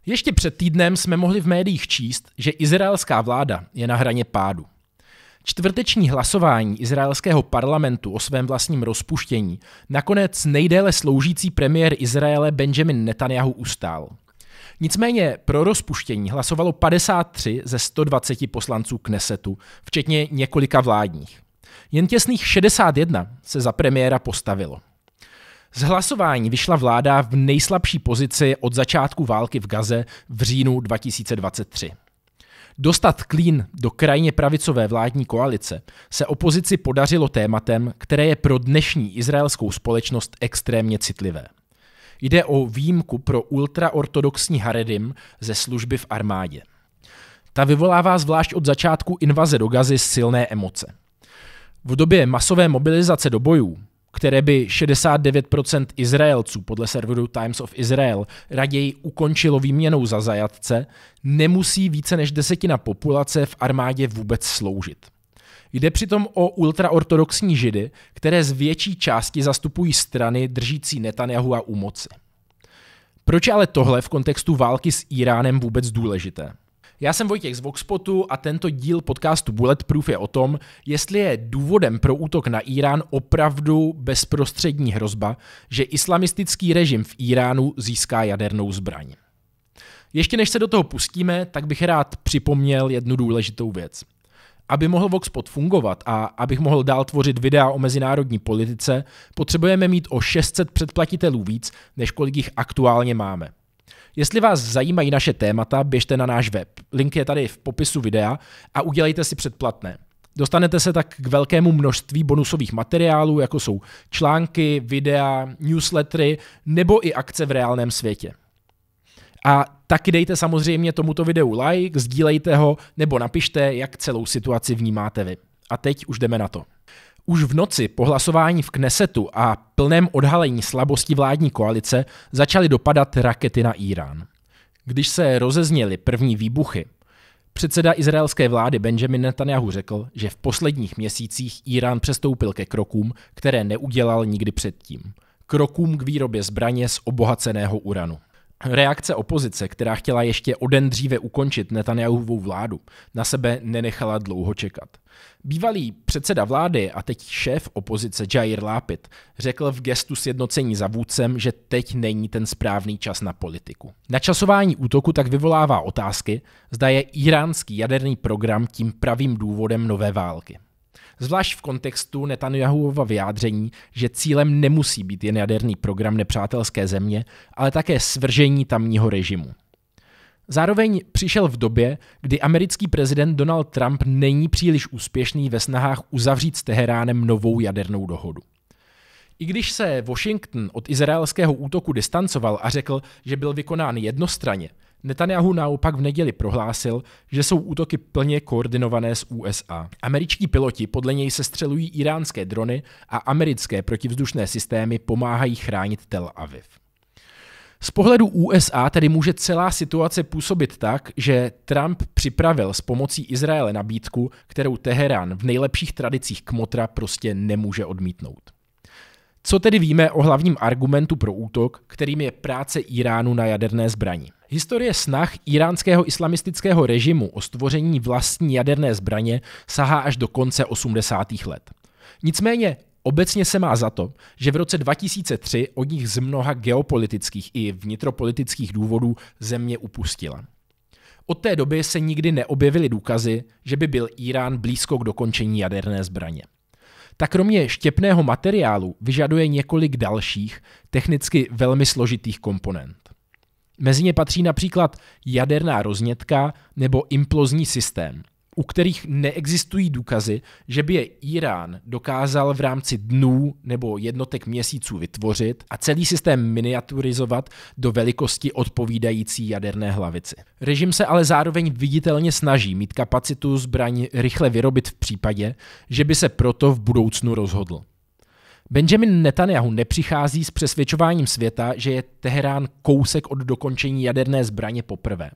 Ještě před týdnem jsme mohli v médiích číst, že izraelská vláda je na hraně pádu. Čtvrteční hlasování izraelského parlamentu o svém vlastním rozpuštění nakonec nejdéle sloužící premiér Izraele Benjamin Netanjahu ustál. Nicméně pro rozpuštění hlasovalo 53 ze 120 poslanců Knesetu, včetně několika vládních. Jen těsných 61 se za premiéra postavilo. Z hlasování vyšla vláda v nejslabší pozici od začátku války v Gaze v říjnu 2023. Dostat klín do krajně pravicové vládní koalice se opozici podařilo tématem, které je pro dnešní izraelskou společnost extrémně citlivé. Jde o výjimku pro ultraortodoxní haredim ze služby v armádě. Ta vyvolává zvlášť od začátku invaze do Gazy silné emoce. V době masové mobilizace do bojů, které by 69% Izraelců podle serveru Times of Israel raději ukončilo výměnou za zajatce, nemusí více než 10% populace v armádě vůbec sloužit. Jde přitom o ultraortodoxní židy, které z větší části zastupují strany držící Netanjahua u moci. Proč je ale tohle v kontextu války s Íránem vůbec důležité? Já jsem Vojtěch z Voxpotu a tento díl podcastu Bulletproof je o tom, jestli je důvodem pro útok na Írán opravdu bezprostřední hrozba, že islamistický režim v Íránu získá jadernou zbraň. Ještě než se do toho pustíme, tak bych rád připomněl jednu důležitou věc. Aby mohl Voxpot fungovat a abych mohl dál tvořit videa o mezinárodní politice, potřebujeme mít o 600 předplatitelů víc, než kolik jich aktuálně máme. Jestli vás zajímají naše témata, běžte na náš web. Link je tady v popisu videa a udělejte si předplatné. Dostanete se tak k velkému množství bonusových materiálů, jako jsou články, videa, newslettery nebo i akce v reálném světě. A taky dejte samozřejmě tomuto videu like, sdílejte ho nebo napište, jak celou situaci vnímáte vy. A teď už jdeme na to. Už v noci po hlasování v Knesetu a plném odhalení slabosti vládní koalice začaly dopadat rakety na Írán. Když se rozezněly první výbuchy, předseda izraelské vlády Benjamin Netanjahu řekl, že v posledních měsících Írán přestoupil ke krokům, které neudělal nikdy předtím. Krokům k výrobě zbraně z obohaceného uranu. Reakce opozice, která chtěla ještě o den dříve ukončit Netanjahuvovu vládu, na sebe nenechala dlouho čekat. Bývalý předseda vlády a teď šéf opozice Jair Lapid řekl v gestu sjednocení za vůdcem, že teď není ten správný čas na politiku. Načasování útoku tak vyvolává otázky, zda je íránský jaderný program tím pravým důvodem nové války. Zvlášť v kontextu Netanjahuvova vyjádření, že cílem nemusí být jen jaderný program nepřátelské země, ale také svržení tamního režimu. Zároveň přišel v době, kdy americký prezident Donald Trump není příliš úspěšný ve snahách uzavřít s Teheránem novou jadernou dohodu. I když se Washington od izraelského útoku distancoval a řekl, že byl vykonán jednostranně, Netanjahu naopak v neděli prohlásil, že jsou útoky plně koordinované s USA. Američtí piloti podle něj sestřelují iránské drony a americké protivzdušné systémy pomáhají chránit Tel Aviv. Z pohledu USA tedy může celá situace působit tak, že Trump připravil s pomocí Izraele nabídku, kterou Teherán v nejlepších tradicích kmotra prostě nemůže odmítnout. Co tedy víme o hlavním argumentu pro útok, kterým je práce Íránu na jaderné zbrani? Historie snah iránského islamistického režimu o stvoření vlastní jaderné zbraně sahá až do konce 80. let. Nicméně obecně se má za to, že v roce 2003 od nich z mnoha geopolitických i vnitropolitických důvodů země upustila. Od té doby se nikdy neobjevily důkazy, že by byl Írán blízko k dokončení jaderné zbraně. Ta kromě štěpného materiálu vyžaduje několik dalších, technicky velmi složitých komponent. Mezi ně patří například jaderná roznětka nebo implozní systém, u kterých neexistují důkazy, že by je Írán dokázal v rámci dnů nebo jednotek měsíců vytvořit a celý systém miniaturizovat do velikosti odpovídající jaderné hlavici. Režim se ale zároveň viditelně snaží mít kapacitu zbraň rychle vyrobit v případě, že by se proto v budoucnu rozhodl. Benjamin Netanjahu nepřichází s přesvědčováním světa, že je Teherán kousek od dokončení jaderné zbraně poprvé.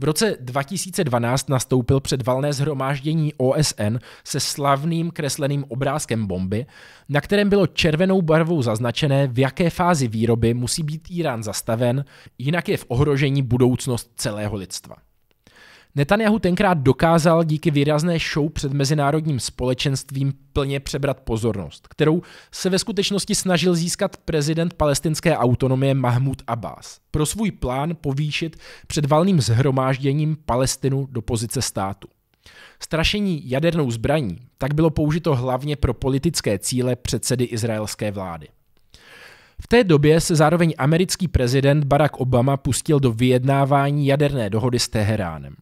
V roce 2012 nastoupil před valné shromáždění OSN se slavným kresleným obrázkem bomby, na kterém bylo červenou barvou zaznačené, v jaké fázi výroby musí být Írán zastaven, jinak je v ohrožení budoucnost celého lidstva. Netanjahu tenkrát dokázal díky výrazné show před mezinárodním společenstvím plně přebrat pozornost, kterou se ve skutečnosti snažil získat prezident palestinské autonomie Mahmud Abbas pro svůj plán povýšit před valným shromážděním Palestinu do pozice státu. Strašení jadernou zbraní tak bylo použito hlavně pro politické cíle předsedy izraelské vlády. V té době se zároveň americký prezident Barack Obama pustil do vyjednávání jaderné dohody s Teheránem.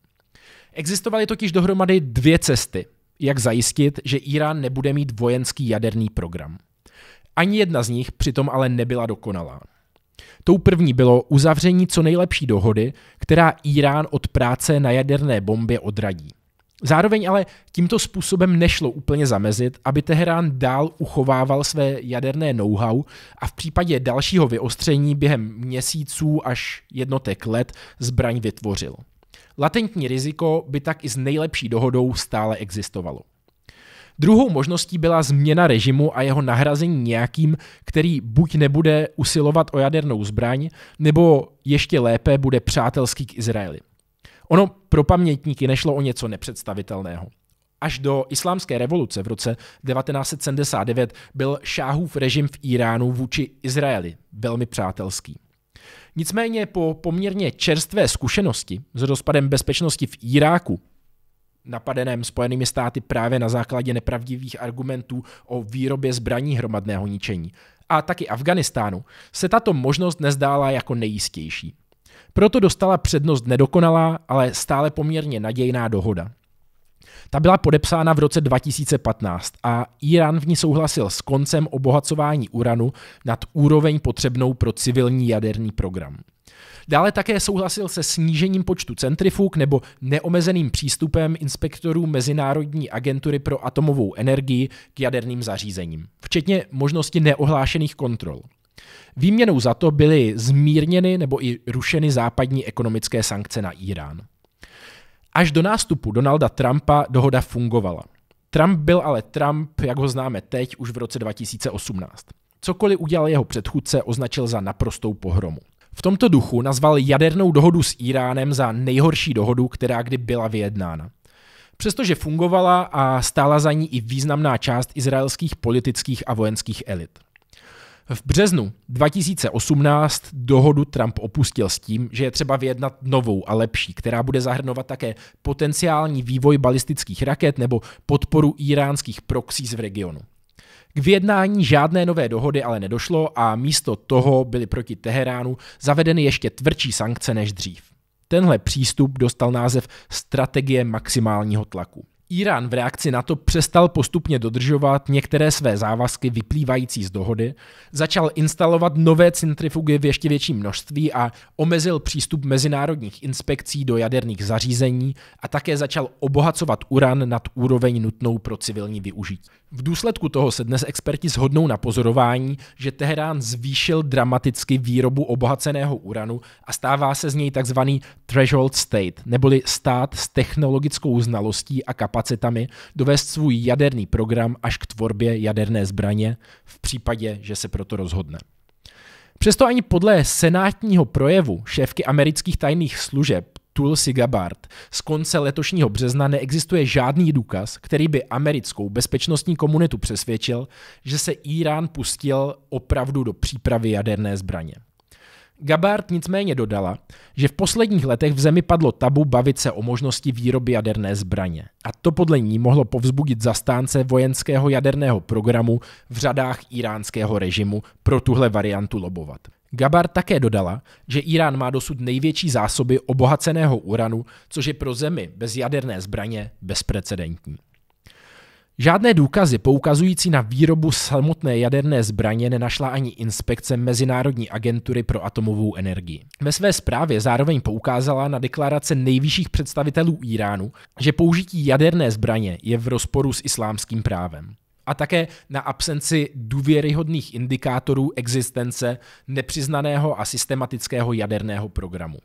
Existovaly totiž dohromady dvě cesty, jak zajistit, že Írán nebude mít vojenský jaderný program. Ani jedna z nich přitom ale nebyla dokonalá. Tou první bylo uzavření co nejlepší dohody, která Írán od práce na jaderné bombě odradí. Zároveň ale tímto způsobem nešlo úplně zamezit, aby Teherán dál uchovával své jaderné know-how a v případě dalšího vyostření během měsíců až jednotek let zbraň vytvořil. Latentní riziko by tak i s nejlepší dohodou stále existovalo. Druhou možností byla změna režimu a jeho nahrazení nějakým, který buď nebude usilovat o jadernou zbraň, nebo ještě lépe bude přátelský k Izraeli. Ono pro pamětníky nešlo o něco nepředstavitelného. Až do islámské revoluce v roce 1979 byl šáhův režim v Iránu vůči Izraeli velmi přátelský. Nicméně po poměrně čerstvé zkušenosti s rozpadem bezpečnosti v Iráku, napadeném Spojenými státy právě na základě nepravdivých argumentů o výrobě zbraní hromadného ničení, a taky Afghánistánu, se tato možnost nezdála jako nejistější. Proto dostala přednost nedokonalá, ale stále poměrně nadějná dohoda. Ta byla podepsána v roce 2015 a Írán v ní souhlasil s koncem obohacování uranu nad úroveň potřebnou pro civilní jaderný program. Dále také souhlasil se snížením počtu centrifug nebo neomezeným přístupem inspektorů Mezinárodní agentury pro atomovou energii k jaderným zařízením, včetně možnosti neohlášených kontrol. Výměnou za to byly zmírněny nebo i rušeny západní ekonomické sankce na Írán. Až do nástupu Donalda Trumpa dohoda fungovala. Trump byl ale Trump, jak ho známe teď, už v roce 2018. Cokoliv udělal jeho předchůdce, označil za naprostou pohromu. V tomto duchu nazval jadernou dohodu s Íránem za nejhorší dohodu, která kdy byla vyjednána. Přestože fungovala a stála za ní i významná část izraelských politických a vojenských elit. V březnu 2018 dohodu Trump opustil s tím, že je třeba vyjednat novou a lepší, která bude zahrnovat také potenciální vývoj balistických raket nebo podporu íránských proxies v regionu. K vyjednání žádné nové dohody ale nedošlo a místo toho byly proti Teheránu zavedeny ještě tvrdší sankce než dřív. Tenhle přístup dostal název strategie maximálního tlaku. Írán v reakci na to přestal postupně dodržovat některé své závazky vyplývající z dohody, začal instalovat nové centrifugy v ještě větším množství a omezil přístup mezinárodních inspekcí do jaderných zařízení a také začal obohacovat uran nad úroveň nutnou pro civilní využití. V důsledku toho se dnes experti shodnou na pozorování, že Teherán zvýšil dramaticky výrobu obohaceného uranu a stává se z něj takzvaný threshold state, neboli stát s technologickou znalostí a kapacitami dovést svůj jaderný program až k tvorbě jaderné zbraně v případě, že se proto rozhodne. Přesto ani podle senátního projevu šéfky amerických tajných služeb Tulsi Gabbard z konce letošního března neexistuje žádný důkaz, který by americkou bezpečnostní komunitu přesvědčil, že se Írán pustil opravdu do přípravy jaderné zbraně. Gabbard nicméně dodala, že v posledních letech v zemi padlo tabu bavit se o možnosti výroby jaderné zbraně. A to podle ní mohlo povzbudit zastánce vojenského jaderného programu v řadách íránského režimu pro tuhle variantu lobovat. Gabbard také dodala, že Írán má dosud největší zásoby obohaceného uranu, což je pro zemi bez jaderné zbraně bezprecedentní. Žádné důkazy poukazující na výrobu samotné jaderné zbraně nenašla ani inspekce Mezinárodní agentury pro atomovou energii. Ve své zprávě zároveň poukázala na deklarace nejvyšších představitelů Íránu, že použití jaderné zbraně je v rozporu s islámským právem. A také na absenci důvěryhodných indikátorů existence nepřiznaného a systematického jaderného programu.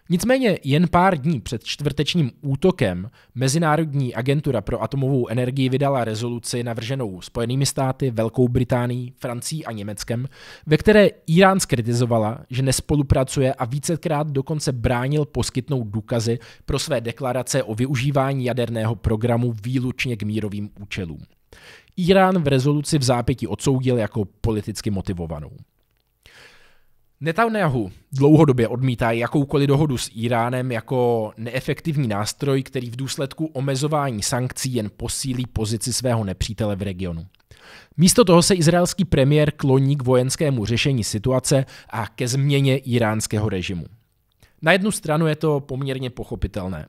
Nicméně jen pár dní před čtvrtečním útokem Mezinárodní agentura pro atomovou energii vydala rezoluci navrženou Spojenými státy, Velkou Británií, Francií a Německem, ve které Írán zkritizovala, že nespolupracuje a vícekrát dokonce bránil poskytnout důkazy pro své deklarace o využívání jaderného programu výlučně k mírovým účelům. Írán v rezoluci vzápětí odsoudil jako politicky motivovanou. Netanjahu dlouhodobě odmítá jakoukoliv dohodu s Íránem jako neefektivní nástroj, který v důsledku omezování sankcí jen posílí pozici svého nepřítele v regionu. Místo toho se izraelský premiér kloní k vojenskému řešení situace a ke změně íránského režimu. Na jednu stranu je to poměrně pochopitelné.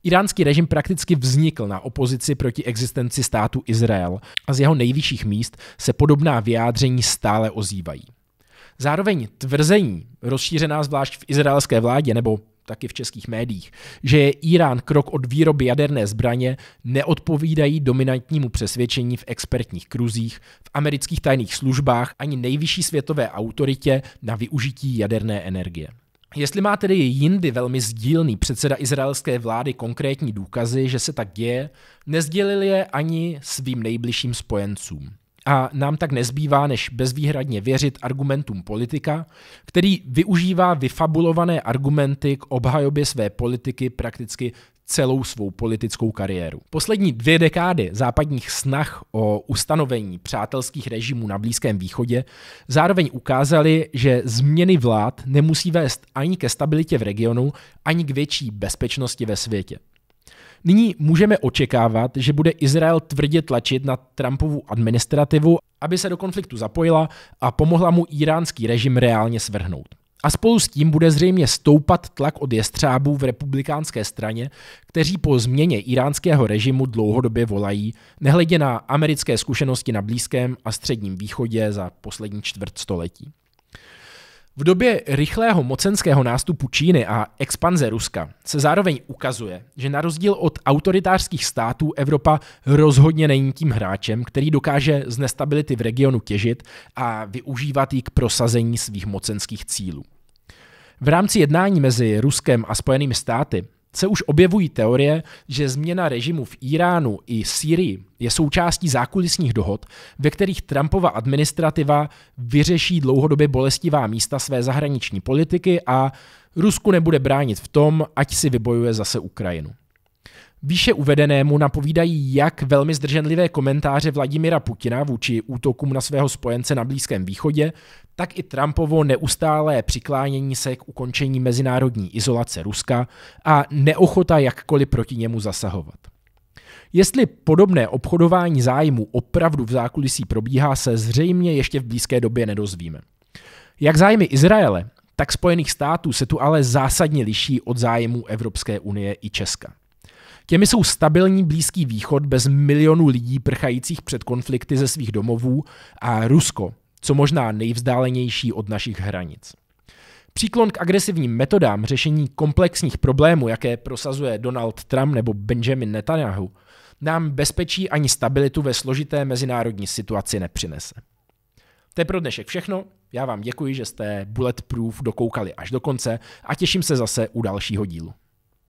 Iránský režim prakticky vznikl na opozici proti existenci státu Izrael a z jeho nejvyšších míst se podobná vyjádření stále ozývají. Zároveň tvrzení, rozšířená zvlášť v izraelské vládě nebo taky v českých médiích, že je Írán krok od výroby jaderné zbraně, neodpovídají dominantnímu přesvědčení v expertních kruzích, v amerických tajných službách ani nejvyšší světové autoritě na využití jaderné energie. Jestli má tedy jindy velmi sdílný předseda izraelské vlády konkrétní důkazy, že se tak děje, nesdělil je ani svým nejbližším spojencům. A nám tak nezbývá, než bezvýhradně věřit argumentům politika, který využívá vyfabulované argumenty k obhajobě své politiky prakticky celou svou politickou kariéru. Poslední 2 dekády západních snah o ustanovení přátelských režimů na Blízkém východě zároveň ukázaly, že změny vlád nemusí vést ani ke stabilitě v regionu, ani k větší bezpečnosti ve světě. Nyní můžeme očekávat, že bude Izrael tvrdě tlačit na Trumpovu administrativu, aby se do konfliktu zapojila a pomohla mu íránský režim reálně svrhnout. A spolu s tím bude zřejmě stoupat tlak od jestřábů v republikánské straně, kteří po změně íránského režimu dlouhodobě volají, nehledě na americké zkušenosti na Blízkém a Středním východě za poslední čtvrtstoletí. V době rychlého mocenského nástupu Číny a expanze Ruska se zároveň ukazuje, že na rozdíl od autoritářských států Evropa rozhodně není tím hráčem, který dokáže z nestability v regionu těžit a využívat ji k prosazení svých mocenských cílů. V rámci jednání mezi Ruskem a Spojenými státy se už objevují teorie, že změna režimu v Iránu i Sýrii je součástí zákulisních dohod, ve kterých Trumpova administrativa vyřeší dlouhodobě bolestivá místa své zahraniční politiky a Rusku nebude bránit v tom, ať si vybojuje zase Ukrajinu. Výše uvedenému napovídají jak velmi zdrženlivé komentáře Vladimira Putina vůči útokům na svého spojence na Blízkém východě, tak i Trumpovo neustálé přiklánění se k ukončení mezinárodní izolace Ruska a neochota jakkoliv proti němu zasahovat. Jestli podobné obchodování zájmu opravdu v zákulisí probíhá, se zřejmě ještě v blízké době nedozvíme. Jak zájmy Izraele, tak Spojených států se tu ale zásadně liší od zájmů Evropské unie i Česka. Těmi jsou stabilní Blízký východ bez milionů lidí prchajících před konflikty ze svých domovů a Rusko, co možná nejvzdálenější od našich hranic. Příklon k agresivním metodám řešení komplexních problémů, jaké prosazuje Donald Trump nebo Benjamin Netanyahu, nám bezpečí ani stabilitu ve složité mezinárodní situaci nepřinese. To je pro dnešek všechno. Já vám děkuji, že jste Bulletproof dokoukali až do konce a těším se zase u dalšího dílu.